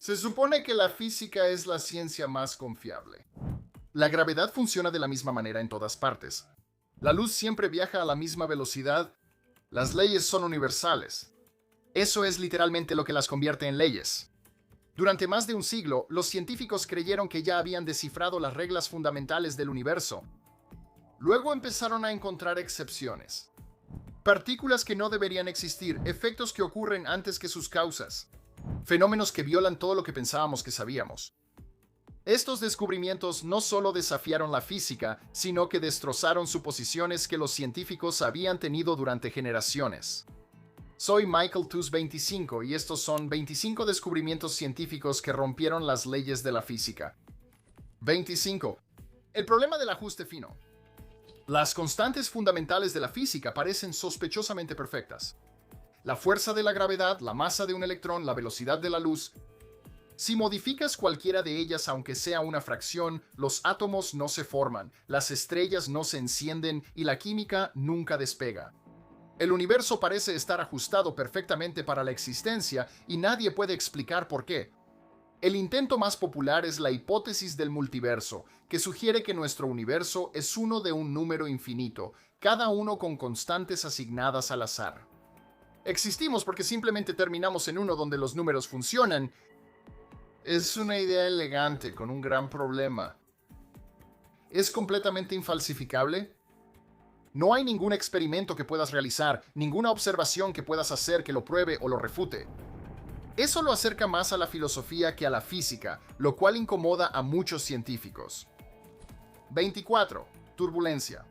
Se supone que la física es la ciencia más confiable. La gravedad funciona de la misma manera en todas partes. La luz siempre viaja a la misma velocidad. Las leyes son universales. Eso es literalmente lo que las convierte en leyes. Durante más de un siglo, los científicos creyeron que ya habían descifrado las reglas fundamentales del universo. Luego empezaron a encontrar excepciones. Partículas que no deberían existir, efectos que ocurren antes que sus causas, fenómenos que violan todo lo que pensábamos que sabíamos. Estos descubrimientos no solo desafiaron la física, sino que destrozaron suposiciones que los científicos habían tenido durante generaciones. Soy Michael Tus 25 y estos son 25 descubrimientos científicos que rompieron las leyes de la física. 25. El problema del ajuste fino. Las constantes fundamentales de la física parecen sospechosamente perfectas. La fuerza de la gravedad, la masa de un electrón, la velocidad de la luz. Si modificas cualquiera de ellas, aunque sea una fracción, los átomos no se forman, las estrellas no se encienden y la química nunca despega. El universo parece estar ajustado perfectamente para la existencia y nadie puede explicar por qué. El intento más popular es la hipótesis del multiverso, que sugiere que nuestro universo es uno de un número infinito, cada uno con constantes asignadas al azar. Existimos porque simplemente terminamos en uno donde los números funcionan. Es una idea elegante con un gran problema. ¿Es completamente infalsificable? No hay ningún experimento que puedas realizar, ninguna observación que puedas hacer que lo pruebe o lo refute. Eso lo acerca más a la filosofía que a la física, lo cual incomoda a muchos científicos. 24. Turbulencia.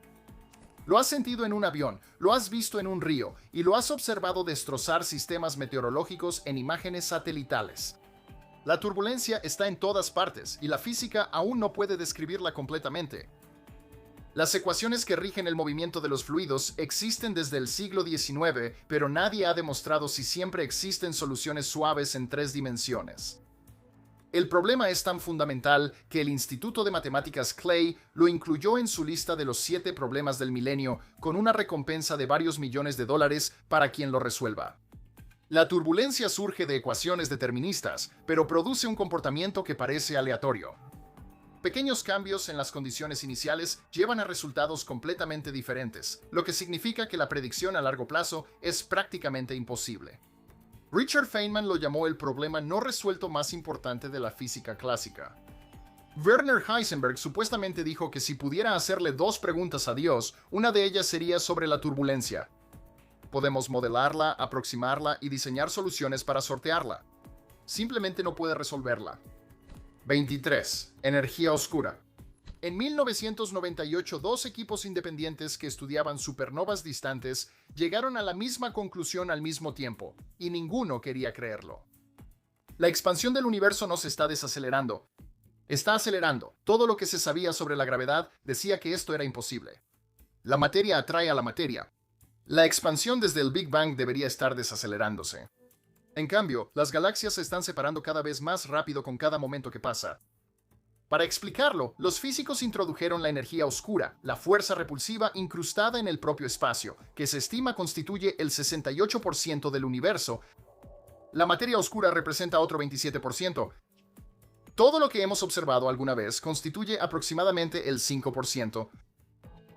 Lo has sentido en un avión, lo has visto en un río y lo has observado destrozar sistemas meteorológicos en imágenes satelitales. La turbulencia está en todas partes y la física aún no puede describirla completamente. Las ecuaciones que rigen el movimiento de los fluidos existen desde el siglo XIX, pero nadie ha demostrado si siempre existen soluciones suaves en 3 dimensiones. El problema es tan fundamental que el Instituto de Matemáticas Clay lo incluyó en su lista de los 7 problemas del milenio, con una recompensa de varios millones de dólares para quien lo resuelva. La turbulencia surge de ecuaciones deterministas, pero produce un comportamiento que parece aleatorio. Pequeños cambios en las condiciones iniciales llevan a resultados completamente diferentes, lo que significa que la predicción a largo plazo es prácticamente imposible. Richard Feynman lo llamó el problema no resuelto más importante de la física clásica. Werner Heisenberg supuestamente dijo que si pudiera hacerle 2 preguntas a Dios, una de ellas sería sobre la turbulencia. Podemos modelarla, aproximarla y diseñar soluciones para sortearla. Simplemente no puede resolverla. 23. Energía oscura. En 1998, 2 equipos independientes que estudiaban supernovas distantes llegaron a la misma conclusión al mismo tiempo, y ninguno quería creerlo. La expansión del universo no se está desacelerando. Está acelerando. Todo lo que se sabía sobre la gravedad decía que esto era imposible. La materia atrae a la materia. La expansión desde el Big Bang debería estar desacelerándose. En cambio, las galaxias se están separando cada vez más rápido con cada momento que pasa. Para explicarlo, los físicos introdujeron la energía oscura, la fuerza repulsiva incrustada en el propio espacio, que se estima constituye el 68% del universo. La materia oscura representa otro 27%. Todo lo que hemos observado alguna vez constituye aproximadamente el 5%.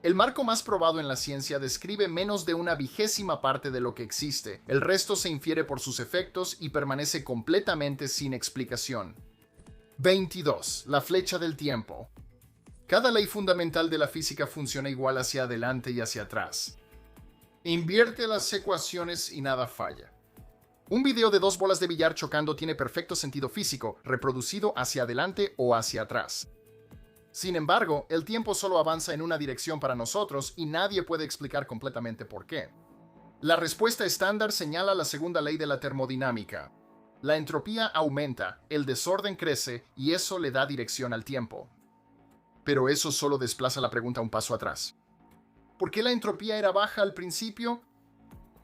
El marco más probado en la ciencia describe menos de una vigésima parte de lo que existe. El resto se infiere por sus efectos y permanece completamente sin explicación. 22. La flecha del tiempo. Cada ley fundamental de la física funciona igual hacia adelante y hacia atrás. Invierte las ecuaciones y nada falla. Un video de 2 bolas de billar chocando tiene perfecto sentido físico, reproducido hacia adelante o hacia atrás. Sin embargo, el tiempo solo avanza en una dirección para nosotros y nadie puede explicar completamente por qué. La respuesta estándar señala la segunda ley de la termodinámica. La entropía aumenta, el desorden crece y eso le da dirección al tiempo. Pero eso solo desplaza la pregunta un paso atrás. ¿Por qué la entropía era baja al principio?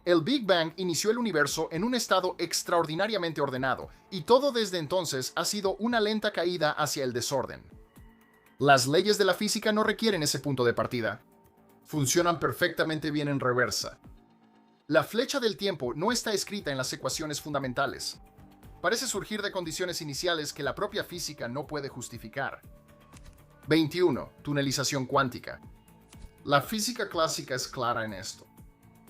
El Big Bang inició el universo en un estado extraordinariamente ordenado, y todo desde entonces ha sido una lenta caída hacia el desorden. Las leyes de la física no requieren ese punto de partida. Funcionan perfectamente bien en reversa. La flecha del tiempo no está escrita en las ecuaciones fundamentales. Parece surgir de condiciones iniciales que la propia física no puede justificar. 21. Tunelización cuántica. La física clásica es clara en esto.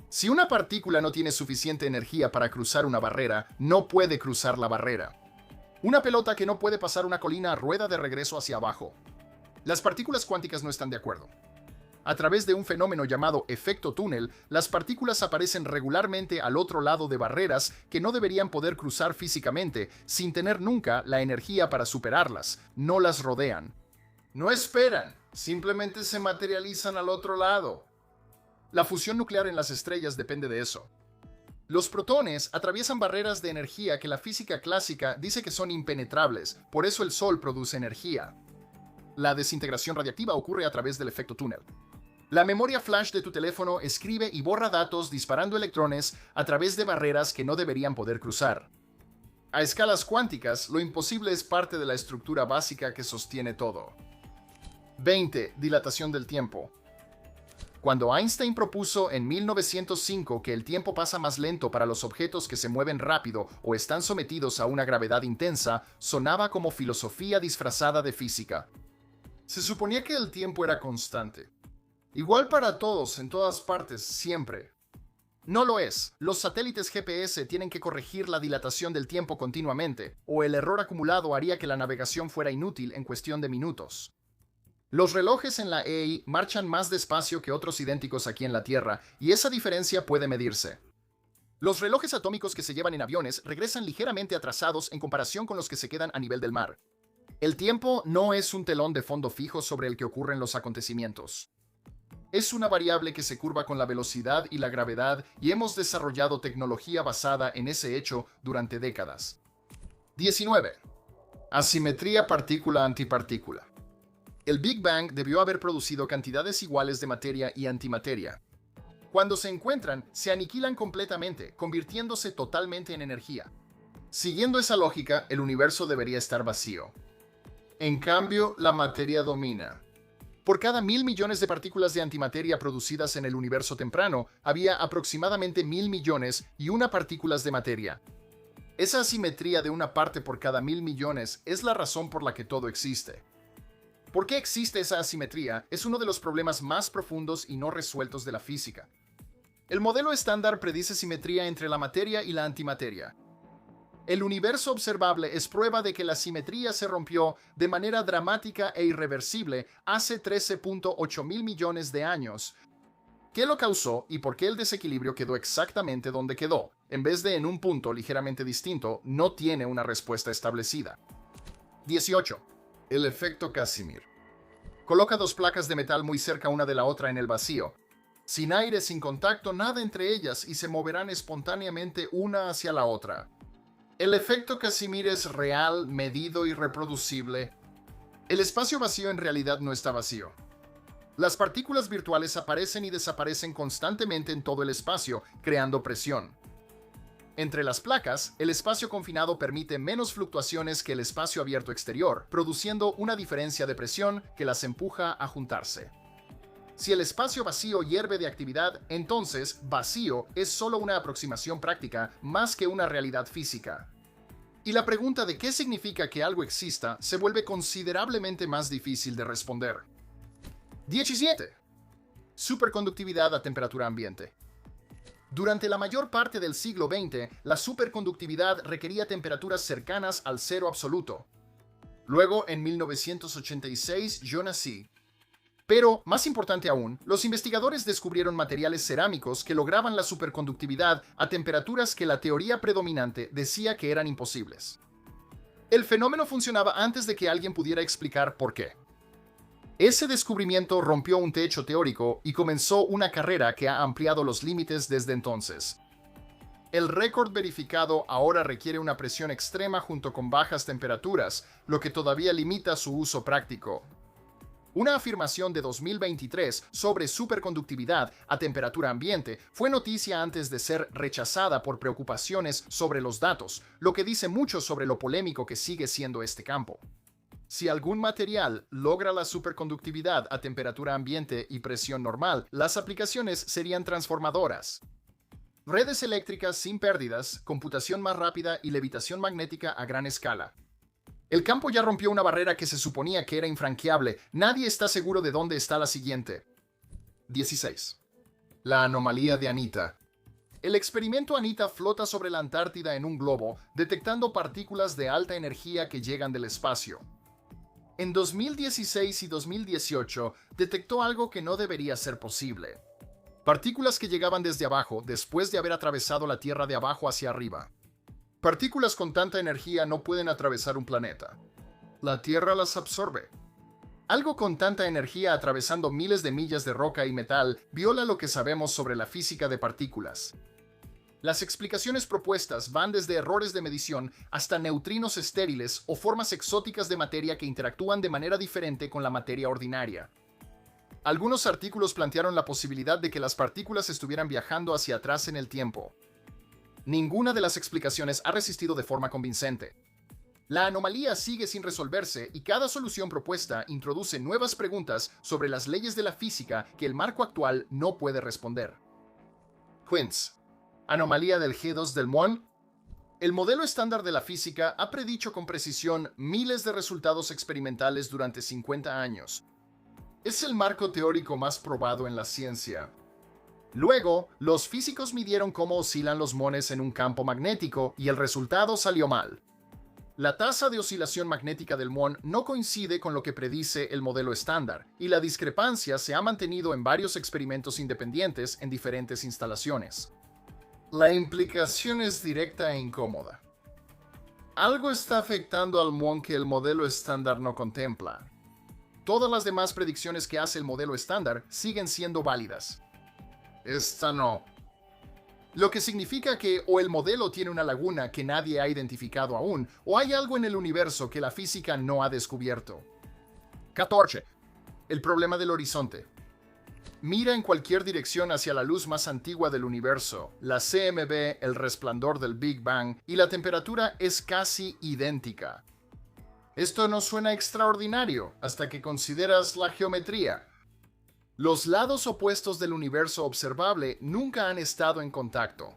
Si una partícula no tiene suficiente energía para cruzar una barrera, no puede cruzar la barrera. Una pelota que no puede pasar una colina rueda de regreso hacia abajo. Las partículas cuánticas no están de acuerdo. A través de un fenómeno llamado efecto túnel, las partículas aparecen regularmente al otro lado de barreras que no deberían poder cruzar físicamente, sin tener nunca la energía para superarlas. No las rodean. No esperan, simplemente se materializan al otro lado. La fusión nuclear en las estrellas depende de eso. Los protones atraviesan barreras de energía que la física clásica dice que son impenetrables, por eso el Sol produce energía. La desintegración radiactiva ocurre a través del efecto túnel. La memoria flash de tu teléfono escribe y borra datos disparando electrones a través de barreras que no deberían poder cruzar. A escalas cuánticas, lo imposible es parte de la estructura básica que sostiene todo. 20. Dilatación del tiempo. Cuando Einstein propuso en 1905 que el tiempo pasa más lento para los objetos que se mueven rápido o están sometidos a una gravedad intensa, sonaba como filosofía disfrazada de física. Se suponía que el tiempo era constante. Igual para todos, en todas partes, siempre. No lo es. Los satélites GPS tienen que corregir la dilatación del tiempo continuamente, o el error acumulado haría que la navegación fuera inútil en cuestión de minutos. Los relojes en la EI marchan más despacio que otros idénticos aquí en la Tierra, y esa diferencia puede medirse. Los relojes atómicos que se llevan en aviones regresan ligeramente atrasados en comparación con los que se quedan a nivel del mar. El tiempo no es un telón de fondo fijo sobre el que ocurren los acontecimientos. Es una variable que se curva con la velocidad y la gravedad, y hemos desarrollado tecnología basada en ese hecho durante décadas. 19. Asimetría partícula-antipartícula. El Big Bang debió haber producido cantidades iguales de materia y antimateria. Cuando se encuentran, se aniquilan completamente, convirtiéndose totalmente en energía. Siguiendo esa lógica, el universo debería estar vacío. En cambio, la materia domina. Por cada 1.000 millones de partículas de antimateria producidas en el universo temprano, había aproximadamente 1.000 millones y una partículas de materia. Esa asimetría de una parte por cada 1.000 millones es la razón por la que todo existe. ¿Por qué existe esa asimetría? Es uno de los problemas más profundos y no resueltos de la física. El modelo estándar predice simetría entre la materia y la antimateria. El universo observable es prueba de que la simetría se rompió de manera dramática e irreversible hace 13.8 mil millones de años. ¿Qué lo causó y por qué el desequilibrio quedó exactamente donde quedó, en vez de en un punto ligeramente distinto? No tiene una respuesta establecida. 18. El efecto Casimir. Coloca dos placas de metal muy cerca una de la otra en el vacío. Sin aire, sin contacto, nada entre ellas y se moverán espontáneamente una hacia la otra. El efecto Casimir es real, medido y reproducible. El espacio vacío en realidad no está vacío. Las partículas virtuales aparecen y desaparecen constantemente en todo el espacio, creando presión. Entre las placas, el espacio confinado permite menos fluctuaciones que el espacio abierto exterior, produciendo una diferencia de presión que las empuja a juntarse. Si el espacio vacío hierve de actividad, entonces vacío es solo una aproximación práctica más que una realidad física. Y la pregunta de qué significa que algo exista se vuelve considerablemente más difícil de responder. 17. Superconductividad a temperatura ambiente. Durante la mayor parte del siglo XX, la superconductividad requería temperaturas cercanas al cero absoluto. Luego, en 1986, yo nací. Pero, más importante aún, los investigadores descubrieron materiales cerámicos que lograban la superconductividad a temperaturas que la teoría predominante decía que eran imposibles. El fenómeno funcionaba antes de que alguien pudiera explicar por qué. Ese descubrimiento rompió un techo teórico y comenzó una carrera que ha ampliado los límites desde entonces. El récord verificado ahora requiere una presión extrema junto con bajas temperaturas, lo que todavía limita su uso práctico. Una afirmación de 2023 sobre superconductividad a temperatura ambiente fue noticia antes de ser rechazada por preocupaciones sobre los datos, lo que dice mucho sobre lo polémico que sigue siendo este campo. Si algún material logra la superconductividad a temperatura ambiente y presión normal, las aplicaciones serían transformadoras. Redes eléctricas sin pérdidas, computación más rápida y levitación magnética a gran escala. El campo ya rompió una barrera que se suponía que era infranqueable. Nadie está seguro de dónde está la siguiente. 16. La anomalía de Anita. El experimento Anita flota sobre la Antártida en un globo, detectando partículas de alta energía que llegan del espacio. En 2016 y 2018 detectó algo que no debería ser posible. Partículas que llegaban desde abajo después de haber atravesado la Tierra de abajo hacia arriba. Partículas con tanta energía no pueden atravesar un planeta. La Tierra las absorbe. Algo con tanta energía atravesando miles de millas de roca y metal viola lo que sabemos sobre la física de partículas. Las explicaciones propuestas van desde errores de medición hasta neutrinos estériles o formas exóticas de materia que interactúan de manera diferente con la materia ordinaria. Algunos artículos plantearon la posibilidad de que las partículas estuvieran viajando hacia atrás en el tiempo. Ninguna de las explicaciones ha resistido de forma convincente. La anomalía sigue sin resolverse y cada solución propuesta introduce nuevas preguntas sobre las leyes de la física que el marco actual no puede responder. Quince. Anomalía del G2 del muón. El modelo estándar de la física ha predicho con precisión miles de resultados experimentales durante 50 años. Es el marco teórico más probado en la ciencia. Luego, los físicos midieron cómo oscilan los muones en un campo magnético y el resultado salió mal. La tasa de oscilación magnética del muón no coincide con lo que predice el modelo estándar, y la discrepancia se ha mantenido en varios experimentos independientes en diferentes instalaciones. La implicación es directa e incómoda. Algo está afectando al muón que el modelo estándar no contempla. Todas las demás predicciones que hace el modelo estándar siguen siendo válidas. Esta no. Lo que significa que o el modelo tiene una laguna que nadie ha identificado aún, o hay algo en el universo que la física no ha descubierto. 14. El problema del horizonte. Mira en cualquier dirección hacia la luz más antigua del universo, la CMB, el resplandor del Big Bang, y la temperatura es casi idéntica. Esto no suena extraordinario hasta que consideras la geometría. Los lados opuestos del universo observable nunca han estado en contacto.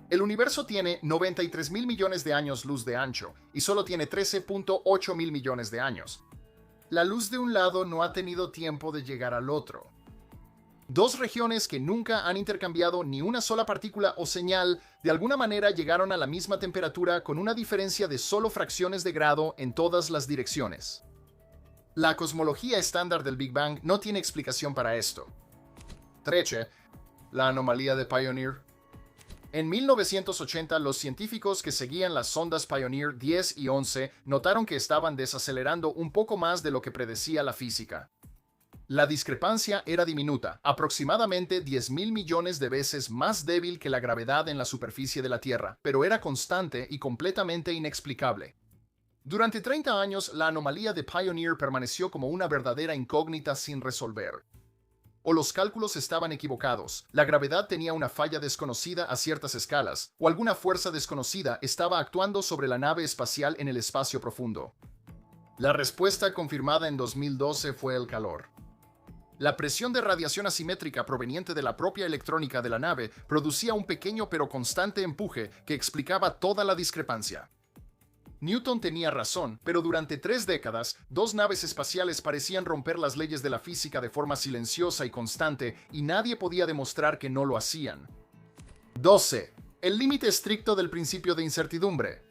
El universo tiene 93.000 millones de años luz de ancho y solo tiene 13.8 mil millones de años. La luz de un lado no ha tenido tiempo de llegar al otro. Dos regiones que nunca han intercambiado ni una sola partícula o señal de alguna manera llegaron a la misma temperatura con una diferencia de solo fracciones de grado en todas las direcciones. La cosmología estándar del Big Bang no tiene explicación para esto. 13. La anomalía de Pioneer. En 1980, los científicos que seguían las sondas Pioneer 10 y 11 notaron que estaban desacelerando un poco más de lo que predecía la física. La discrepancia era diminuta, aproximadamente 10.000 millones de veces más débil que la gravedad en la superficie de la Tierra, pero era constante y completamente inexplicable. Durante 30 años, la anomalía de Pioneer permaneció como una verdadera incógnita sin resolver. O los cálculos estaban equivocados, la gravedad tenía una falla desconocida a ciertas escalas, o alguna fuerza desconocida estaba actuando sobre la nave espacial en el espacio profundo. La respuesta confirmada en 2012 fue el calor. La presión de radiación asimétrica proveniente de la propia electrónica de la nave producía un pequeño pero constante empuje que explicaba toda la discrepancia. Newton tenía razón, pero durante 3 décadas, 2 naves espaciales parecían romper las leyes de la física de forma silenciosa y constante, y nadie podía demostrar que no lo hacían. 12. El límite estricto del principio de incertidumbre.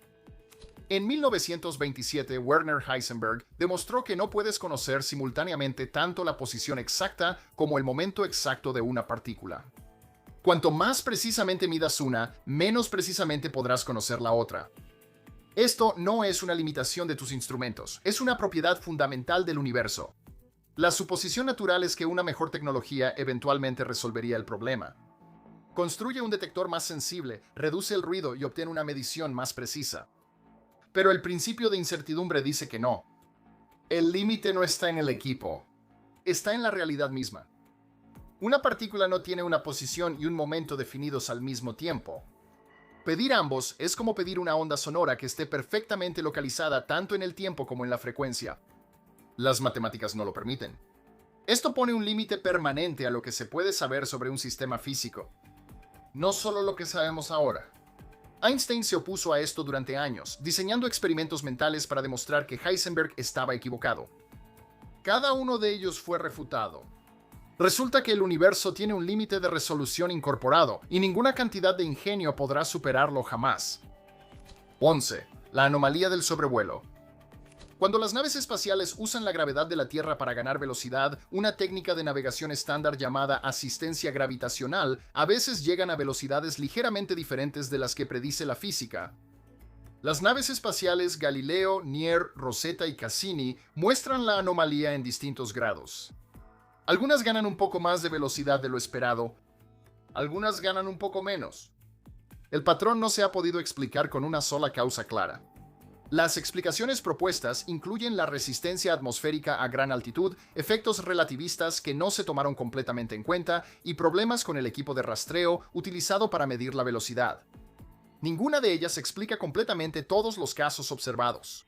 En 1927, Werner Heisenberg demostró que no puedes conocer simultáneamente tanto la posición exacta como el momento exacto de una partícula. Cuanto más precisamente midas una, menos precisamente podrás conocer la otra. Esto no es una limitación de tus instrumentos, es una propiedad fundamental del universo. La suposición natural es que una mejor tecnología eventualmente resolvería el problema. Construye un detector más sensible, reduce el ruido y obtiene una medición más precisa. Pero el principio de incertidumbre dice que no. El límite no está en el equipo, está en la realidad misma. Una partícula no tiene una posición y un momento definidos al mismo tiempo. Pedir ambos es como pedir una onda sonora que esté perfectamente localizada tanto en el tiempo como en la frecuencia. Las matemáticas no lo permiten. Esto pone un límite permanente a lo que se puede saber sobre un sistema físico. no solo lo que sabemos ahora. Einstein se opuso a esto durante años, diseñando experimentos mentales para demostrar que Heisenberg estaba equivocado. Cada uno de ellos fue refutado. Resulta que el universo tiene un límite de resolución incorporado, y ninguna cantidad de ingenio podrá superarlo jamás. 11. La anomalía del sobrevuelo. Cuando las naves espaciales usan la gravedad de la Tierra para ganar velocidad, una técnica de navegación estándar llamada asistencia gravitacional, a veces llegan a velocidades ligeramente diferentes de las que predice la física. Las naves espaciales Galileo, Nier, Rosetta y Cassini muestran la anomalía en distintos grados. Algunas ganan un poco más de velocidad de lo esperado, algunas ganan un poco menos. El patrón no se ha podido explicar con una sola causa clara. Las explicaciones propuestas incluyen la resistencia atmosférica a gran altitud, efectos relativistas que no se tomaron completamente en cuenta y problemas con el equipo de rastreo utilizado para medir la velocidad. Ninguna de ellas explica completamente todos los casos observados.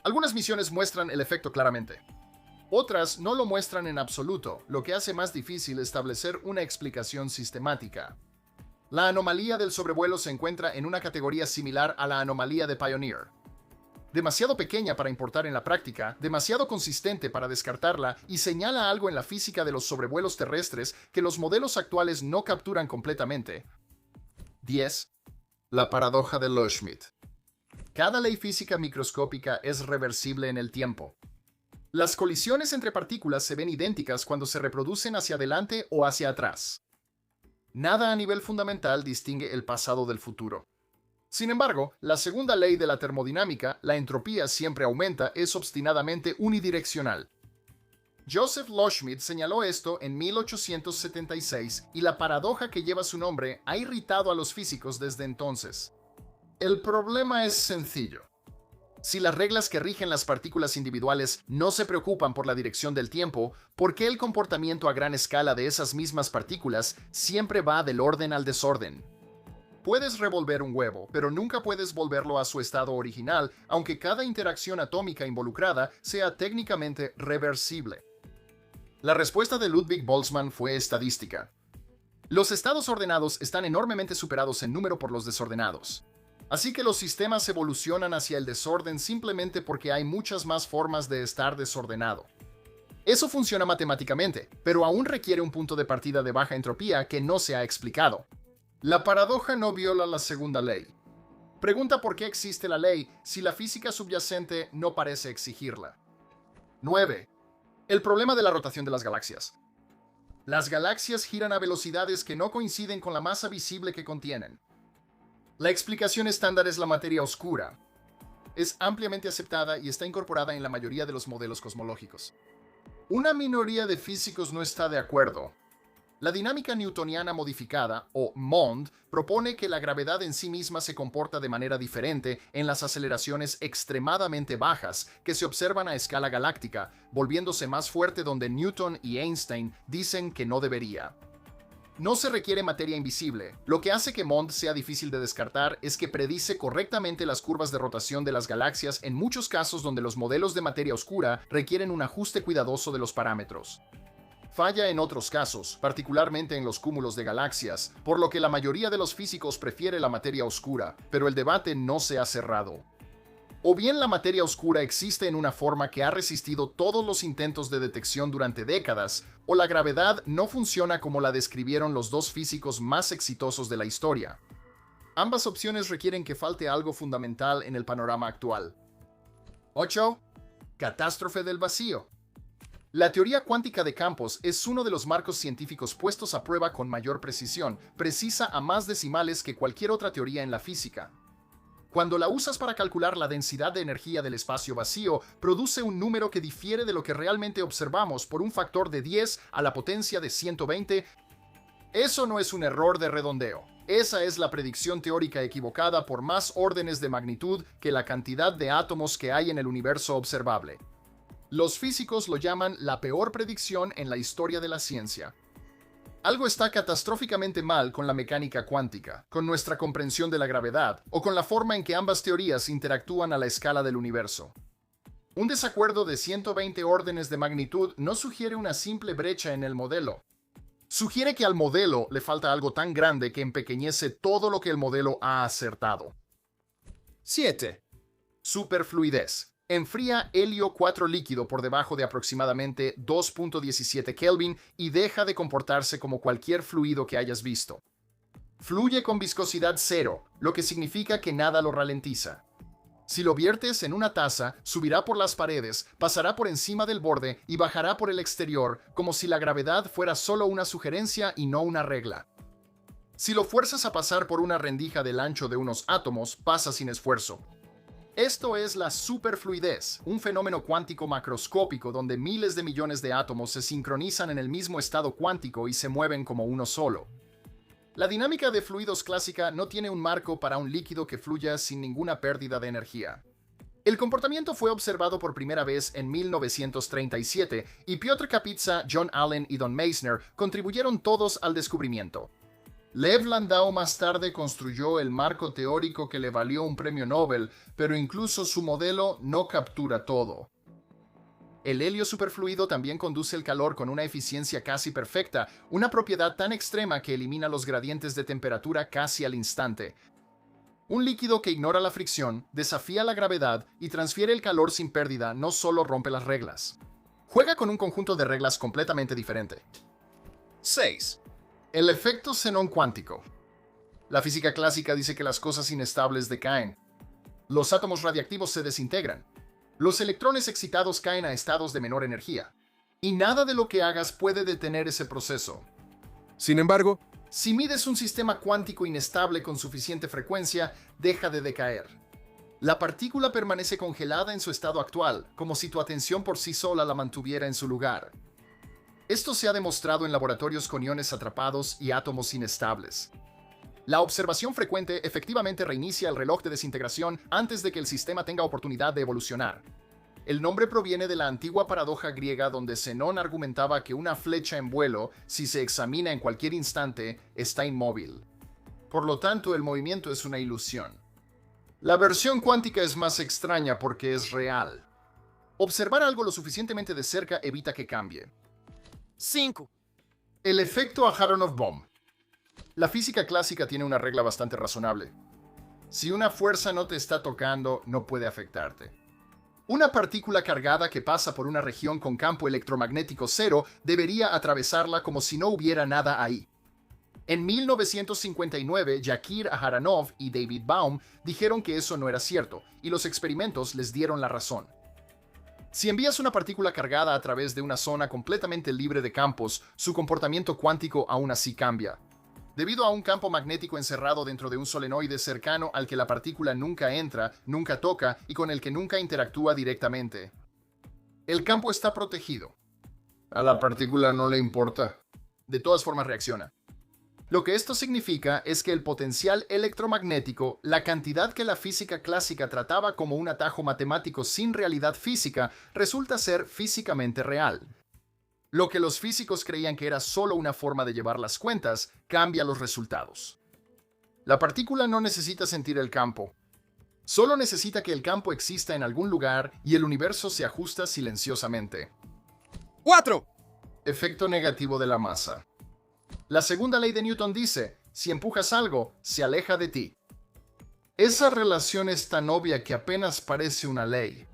Algunas misiones muestran el efecto claramente. Otras no lo muestran en absoluto, lo que hace más difícil establecer una explicación sistemática. La anomalía del sobrevuelo se encuentra en una categoría similar a la anomalía de Pioneer. Demasiado pequeña para importar en la práctica, demasiado consistente para descartarla y señala algo en la física de los sobrevuelos terrestres que los modelos actuales no capturan completamente. 10. La paradoja de Loschmidt. Cada ley física microscópica es reversible en el tiempo. Las colisiones entre partículas se ven idénticas cuando se reproducen hacia adelante o hacia atrás. Nada a nivel fundamental distingue el pasado del futuro. Sin embargo, la segunda ley de la termodinámica, la entropía siempre aumenta, es obstinadamente unidireccional. Joseph Loschmidt señaló esto en 1876 y la paradoja que lleva su nombre ha irritado a los físicos desde entonces. El problema es sencillo. Si las reglas que rigen las partículas individuales no se preocupan por la dirección del tiempo, ¿por qué el comportamiento a gran escala de esas mismas partículas siempre va del orden al desorden? Puedes revolver un huevo, pero nunca puedes volverlo a su estado original, aunque cada interacción atómica involucrada sea técnicamente reversible. La respuesta de Ludwig Boltzmann fue estadística. Los estados ordenados están enormemente superados en número por los desordenados. Así que los sistemas evolucionan hacia el desorden simplemente porque hay muchas más formas de estar desordenado. Eso funciona matemáticamente, pero aún requiere un punto de partida de baja entropía que no se ha explicado. La paradoja no viola la segunda ley. Pregunta por qué existe la ley si la física subyacente no parece exigirla. 9. El problema de la rotación de las galaxias. Las galaxias giran a velocidades que no coinciden con la masa visible que contienen. La explicación estándar es la materia oscura. Es ampliamente aceptada y está incorporada en la mayoría de los modelos cosmológicos. Una minoría de físicos no está de acuerdo. La dinámica newtoniana modificada, o MOND, propone que la gravedad en sí misma se comporta de manera diferente en las aceleraciones extremadamente bajas que se observan a escala galáctica, volviéndose más fuerte donde Newton y Einstein dicen que no debería. No se requiere materia invisible. Lo que hace que MOND sea difícil de descartar es que predice correctamente las curvas de rotación de las galaxias en muchos casos donde los modelos de materia oscura requieren un ajuste cuidadoso de los parámetros. Falla en otros casos, particularmente en los cúmulos de galaxias, por lo que la mayoría de los físicos prefiere la materia oscura, pero el debate no se ha cerrado. O bien la materia oscura existe en una forma que ha resistido todos los intentos de detección durante décadas, o la gravedad no funciona como la describieron los dos físicos más exitosos de la historia. Ambas opciones requieren que falte algo fundamental en el panorama actual. 8. Catástrofe del vacío. La teoría cuántica de campos es uno de los marcos científicos puestos a prueba con mayor precisión, precisa a más decimales que cualquier otra teoría en la física. Cuando la usas para calcular la densidad de energía del espacio vacío, produce un número que difiere de lo que realmente observamos por un factor de 10 a la potencia de 120. Eso no es un error de redondeo. Esa es la predicción teórica equivocada por más órdenes de magnitud que la cantidad de átomos que hay en el universo observable. Los físicos lo llaman la peor predicción en la historia de la ciencia. Algo está catastróficamente mal con la mecánica cuántica, con nuestra comprensión de la gravedad, o con la forma en que ambas teorías interactúan a la escala del universo. Un desacuerdo de 120 órdenes de magnitud no sugiere una simple brecha en el modelo. Sugiere que al modelo le falta algo tan grande que empequeñece todo lo que el modelo ha acertado. 7. Superfluidez. Enfría helio 4 líquido por debajo de aproximadamente 2.17 Kelvin y deja de comportarse como cualquier fluido que hayas visto. Fluye con viscosidad cero, lo que significa que nada lo ralentiza. Si lo viertes en una taza, subirá por las paredes, pasará por encima del borde y bajará por el exterior, como si la gravedad fuera solo una sugerencia y no una regla. Si lo fuerzas a pasar por una rendija del ancho de unos átomos, pasa sin esfuerzo. Esto es la superfluidez, un fenómeno cuántico macroscópico donde miles de millones de átomos se sincronizan en el mismo estado cuántico y se mueven como uno solo. La dinámica de fluidos clásica no tiene un marco para un líquido que fluya sin ninguna pérdida de energía. El comportamiento fue observado por primera vez en 1937 y Piotr Kapitsa, John Allen y Don Meissner contribuyeron todos al descubrimiento. Lev Landau más tarde construyó el marco teórico que le valió un premio Nobel, pero incluso su modelo no captura todo. El helio superfluido también conduce el calor con una eficiencia casi perfecta, una propiedad tan extrema que elimina los gradientes de temperatura casi al instante. Un líquido que ignora la fricción, desafía la gravedad y transfiere el calor sin pérdida no solo rompe las reglas. Juega con un conjunto de reglas completamente diferente. 6. El efecto xenón cuántico. La física clásica dice que las cosas inestables decaen. Los átomos radiactivos se desintegran. Los electrones excitados caen a estados de menor energía. Y nada de lo que hagas puede detener ese proceso. Sin embargo, Si mides un sistema cuántico inestable con suficiente frecuencia, deja de decaer. La partícula permanece congelada en su estado actual, como si tu atención por sí sola la mantuviera en su lugar. Esto se ha demostrado en laboratorios con iones atrapados y átomos inestables. La observación frecuente efectivamente reinicia el reloj de desintegración antes de que el sistema tenga oportunidad de evolucionar. El nombre proviene de la antigua paradoja griega donde Zenón argumentaba que una flecha en vuelo, si se examina en cualquier instante, está inmóvil. Por lo tanto, el movimiento es una ilusión. La versión cuántica es más extraña porque es real. Observar algo lo suficientemente de cerca evita que cambie. 5. El efecto Aharonov-Bohm. La física clásica tiene una regla bastante razonable. Si una fuerza no te está tocando, no puede afectarte. Una partícula cargada que pasa por una región con campo electromagnético cero debería atravesarla como si no hubiera nada ahí. En 1959, Yakir Aharonov y David Bohm dijeron que eso no era cierto, y los experimentos les dieron la razón. Si envías una partícula cargada a través de una zona completamente libre de campos, su comportamiento cuántico aún así cambia. Debido a un campo magnético encerrado dentro de un solenoide cercano al que la partícula nunca entra, nunca toca y con el que nunca interactúa directamente. El campo está protegido. A la partícula no le importa. De todas formas reacciona. Lo que esto significa es que el potencial electromagnético, la cantidad que la física clásica trataba como un atajo matemático sin realidad física, resulta ser físicamente real. Lo que los físicos creían que era solo una forma de llevar las cuentas, cambia los resultados. La partícula no necesita sentir el campo. Solo necesita que el campo exista en algún lugar y el universo se ajusta silenciosamente. 4. Efecto negativo de la masa. La segunda ley de Newton dice, si empujas algo, se aleja de ti. Esa relación es tan obvia que apenas parece una ley.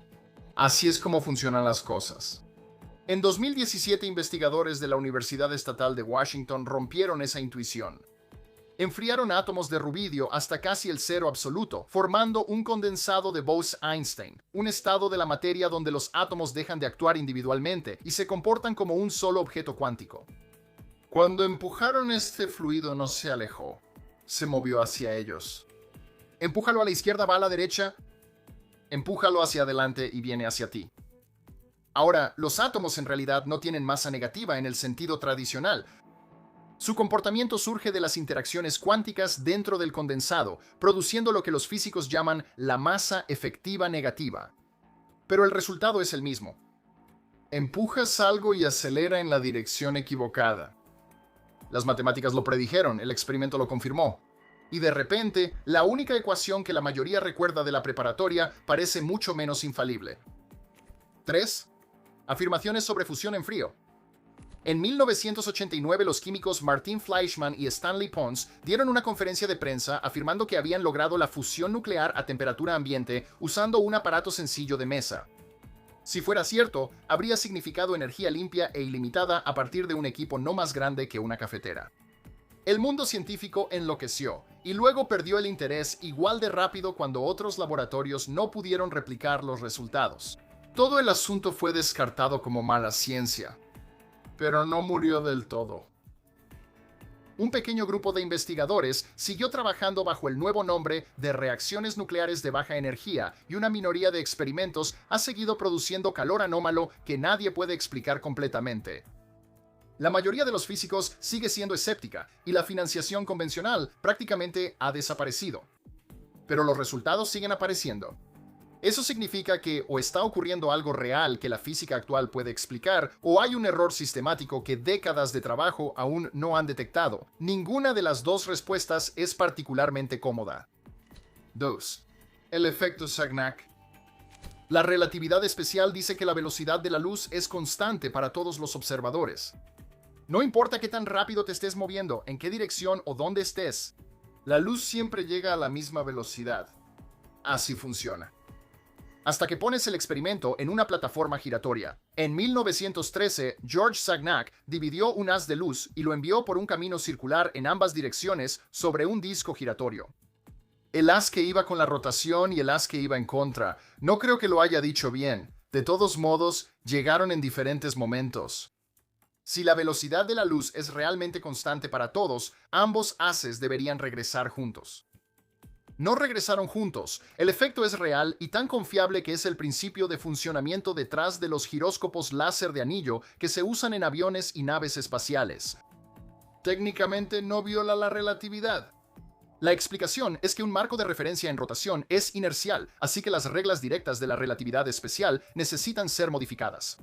Así es como funcionan las cosas. En 2017, investigadores de la Universidad Estatal de Washington rompieron esa intuición. Enfriaron átomos de rubidio hasta casi el cero absoluto, formando un condensado de Bose-Einstein, un estado de la materia donde los átomos dejan de actuar individualmente y se comportan como un solo objeto cuántico. Cuando empujaron este fluido no se alejó, se movió hacia ellos. Empújalo a la izquierda, va a la derecha, empújalo hacia adelante y viene hacia ti. Ahora, los átomos en realidad no tienen masa negativa en el sentido tradicional. Su comportamiento surge de las interacciones cuánticas dentro del condensado, produciendo lo que los físicos llaman la masa efectiva negativa. Pero el resultado es el mismo. Empujas algo y acelera en la dirección equivocada. Las matemáticas lo predijeron, el experimento lo confirmó. Y de repente, la única ecuación que la mayoría recuerda de la preparatoria parece mucho menos infalible. 3. Afirmaciones sobre fusión en frío. En 1989, los químicos Martin Fleischmann y Stanley Pons dieron una conferencia de prensa afirmando que habían logrado la fusión nuclear a temperatura ambiente usando un aparato sencillo de mesa. Si fuera cierto, habría significado energía limpia e ilimitada a partir de un equipo no más grande que una cafetera. El mundo científico enloqueció y luego perdió el interés igual de rápido cuando otros laboratorios no pudieron replicar los resultados. Todo el asunto fue descartado como mala ciencia, pero no murió del todo. Un pequeño grupo de investigadores siguió trabajando bajo el nuevo nombre de reacciones nucleares de baja energía y una minoría de experimentos ha seguido produciendo calor anómalo que nadie puede explicar completamente. La mayoría de los físicos sigue siendo escéptica y la financiación convencional prácticamente ha desaparecido. Pero los resultados siguen apareciendo. Eso significa que o está ocurriendo algo real que la física actual puede explicar, o hay un error sistemático que décadas de trabajo aún no han detectado. Ninguna de las dos respuestas es particularmente cómoda. 2. El efecto Sagnac. La relatividad especial dice que la velocidad de la luz es constante para todos los observadores. No importa qué tan rápido te estés moviendo, en qué dirección o dónde estés, la luz siempre llega a la misma velocidad. Así funciona. Hasta que pones el experimento en una plataforma giratoria. En 1913, George Sagnac dividió un haz de luz y lo envió por un camino circular en ambas direcciones sobre un disco giratorio. El haz que iba con la rotación y el haz que iba en contra. No creo que lo haya dicho bien. De todos modos, llegaron en diferentes momentos. Si la velocidad de la luz es realmente constante para todos, ambos haces deberían regresar juntos. No regresaron juntos. El efecto es real y tan confiable que es el principio de funcionamiento detrás de los giróscopos láser de anillo que se usan en aviones y naves espaciales. Técnicamente no viola la relatividad. La explicación es que un marco de referencia en rotación es inercial, así que las reglas directas de la relatividad especial necesitan ser modificadas.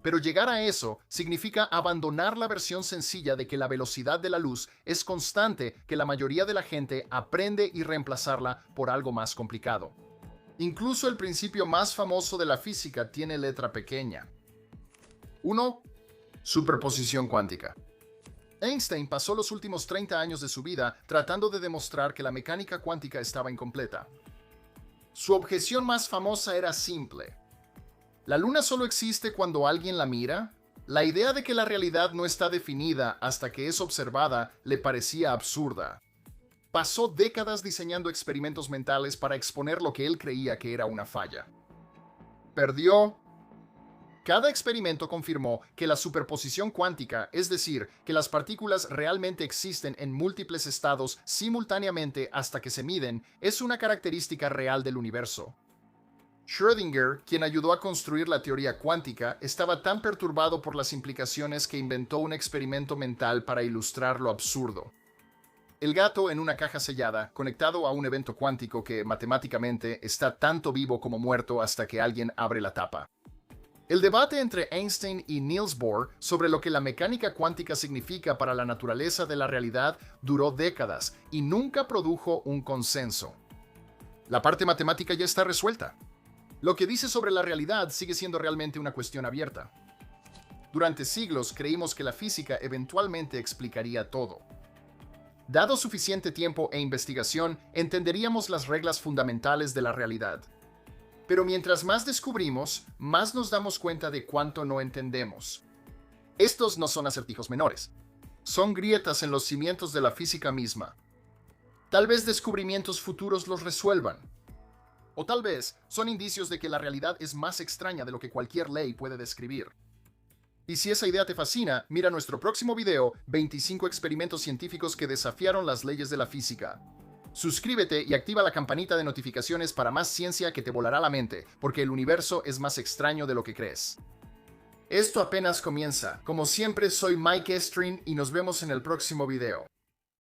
Pero llegar a eso significa abandonar la versión sencilla de que la velocidad de la luz es constante que la mayoría de la gente aprende y reemplazarla por algo más complicado. Incluso el principio más famoso de la física tiene letra pequeña. 1. Superposición cuántica. Einstein pasó los últimos 30 años de su vida tratando de demostrar que la mecánica cuántica estaba incompleta. Su objeción más famosa era simple. ¿La luna solo existe cuando alguien la mira? La idea de que la realidad no está definida hasta que es observada le parecía absurda. Pasó décadas diseñando experimentos mentales para exponer lo que él creía que era una falla. Perdió. Cada experimento confirmó que la superposición cuántica, es decir, que las partículas realmente existen en múltiples estados simultáneamente hasta que se miden, es una característica real del universo. Schrödinger, quien ayudó a construir la teoría cuántica, estaba tan perturbado por las implicaciones que inventó un experimento mental para ilustrar lo absurdo. El gato en una caja sellada, conectado a un evento cuántico que, matemáticamente, está tanto vivo como muerto hasta que alguien abre la tapa. El debate entre Einstein y Niels Bohr sobre lo que la mecánica cuántica significa para la naturaleza de la realidad duró décadas y nunca produjo un consenso. La parte matemática ya está resuelta. Lo que dice sobre la realidad sigue siendo realmente una cuestión abierta. Durante siglos creímos que la física eventualmente explicaría todo. Dado suficiente tiempo e investigación, entenderíamos las reglas fundamentales de la realidad. Pero mientras más descubrimos, más nos damos cuenta de cuánto no entendemos. Estos no son acertijos menores. Son grietas en los cimientos de la física misma. Tal vez descubrimientos futuros los resuelvan. O tal vez son indicios de que la realidad es más extraña de lo que cualquier ley puede describir. Y si esa idea te fascina, mira nuestro próximo video, 25 experimentos científicos que desafiaron las leyes de la física. Suscríbete y activa la campanita de notificaciones para más ciencia que te volará la mente, porque el universo es más extraño de lo que crees. Esto apenas comienza. Como siempre, soy Mike Estrin y nos vemos en el próximo video.